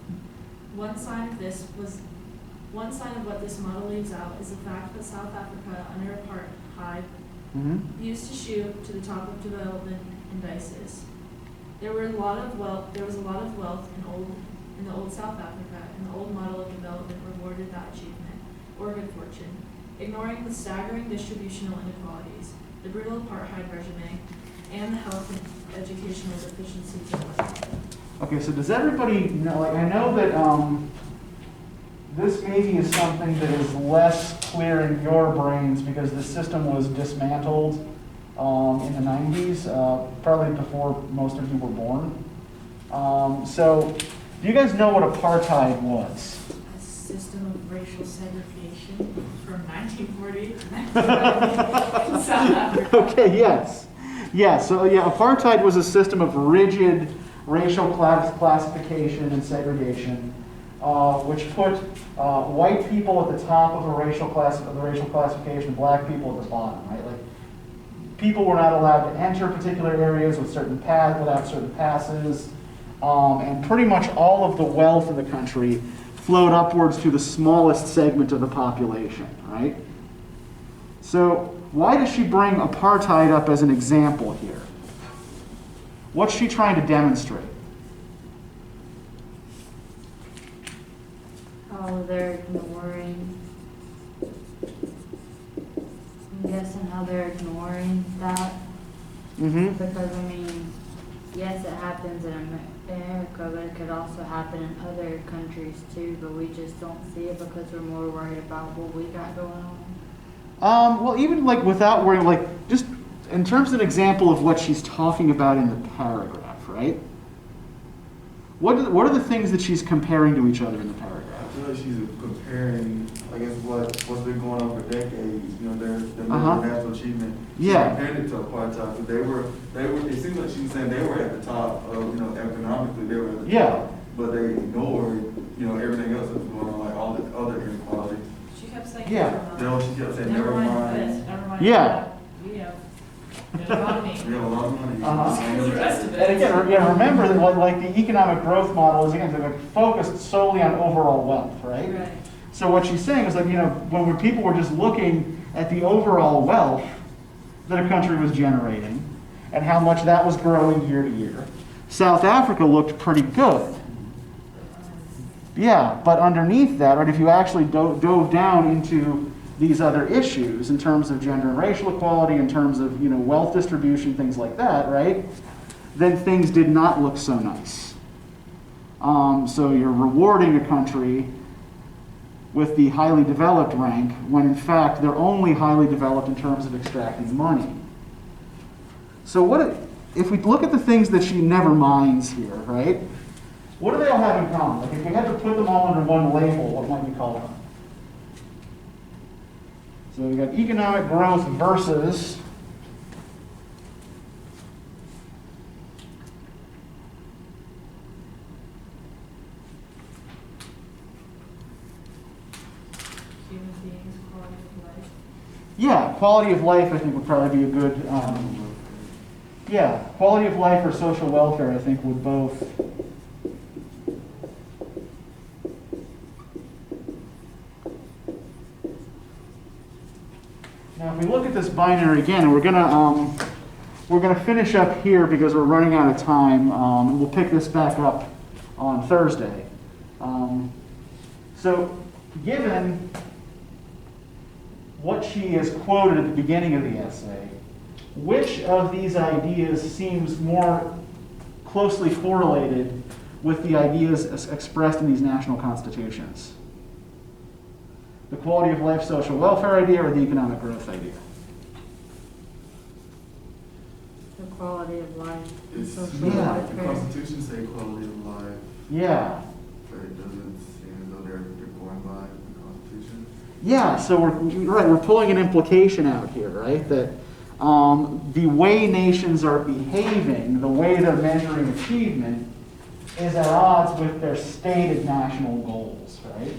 One sign of what this model leaves out is the fact that South Africa, under apartheid, used to shoot to the top of development indices. There was a lot of wealth in the old South Africa, and the old model of development rewarded that achievement, or good fortune, ignoring the staggering distributional inequalities, the brutal apartheid regime, and the health and educational deficiencies of West Africa. Okay, so does everybody know, I know that this maybe is something that is less clear in your brains because the system was dismantled in the 90s, probably before most of you were born. So do you guys know what apartheid was? A system of racial segregation from 1940 to 1990 in South Africa. Okay, yes. So apartheid was a system of rigid racial classification and segregation, which put white people at the top of the racial classification, black people at the bottom, right? Like, people were not allowed to enter particular areas without certain passes, and pretty much all of the wealth in the country flowed upwards to the smallest segment of the population, right? So why does she bring apartheid up as an example here? What's she trying to demonstrate? How they're ignoring, I'm guessing how they're ignoring that. Because, yes, it happens in America, but it could also happen in other countries too, but we just don't see it because we're more worried about what we got going on. Well, even like without worrying, like just in terms of an example of what she's talking about in the paragraph, right? What are the things that she's comparing to each other in the paragraph? I feel like she's comparing, I guess, what's been going on for decades. Their national achievement. She's comparing it to apartheid. So they were. It seems like she was saying they were at the top of, economically they were at the top. But they ignored, everything else that was going on, like all the other inequalities. She kept saying, Yeah. never She kept saying, mind never mind. this, never mind Yeah. that. We have a lot of money. We have a lot of money. The rest of it. And again, remember that like the economic growth model is again focused solely on overall wealth, right? Right. So what she's saying is like, when people were just looking at the overall wealth that a country was generating and how much that was growing year to year, South Africa looked pretty good. Yeah, but underneath that, right, if you actually dove down into these other issues in terms of gender and racial equality, in terms of wealth distribution, things like that, right, then things did not look so nice. So you're rewarding a country with the highly developed rank when in fact they're only highly developed in terms of extracting money. So if we look at the things that she never minds here, right? What do they all have in common? Like if we had to put them all under one label, what might we call them? So we got economic growth versus Human beings, quality of life. Yeah, quality of life I think would probably be a good, quality of life or social welfare I think would both. Now if we look at this binary again, and we're gonna finish up here because we're running out of time, and we'll pick this back up on Thursday. So given what she has quoted at the beginning of the essay, which of these ideas seems more closely correlated with the ideas expressed in these national constitutions? The quality of life, social welfare idea, or the economic growth idea? The quality of life and It's, social Yeah. the welfare. Constitution say quality of life, Yeah. but it doesn't seem as though they're going by the Constitution. Yeah, so we're pulling an implication out here, right? That the way nations are behaving, the way they're measuring achievement, is at odds with their stated national goals, right?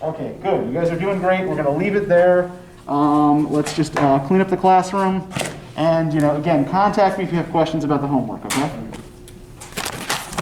Okay, good. You guys are doing great. We're going to leave it there. Let's just clean up the classroom. And, again, contact me if you have questions about the homework, okay?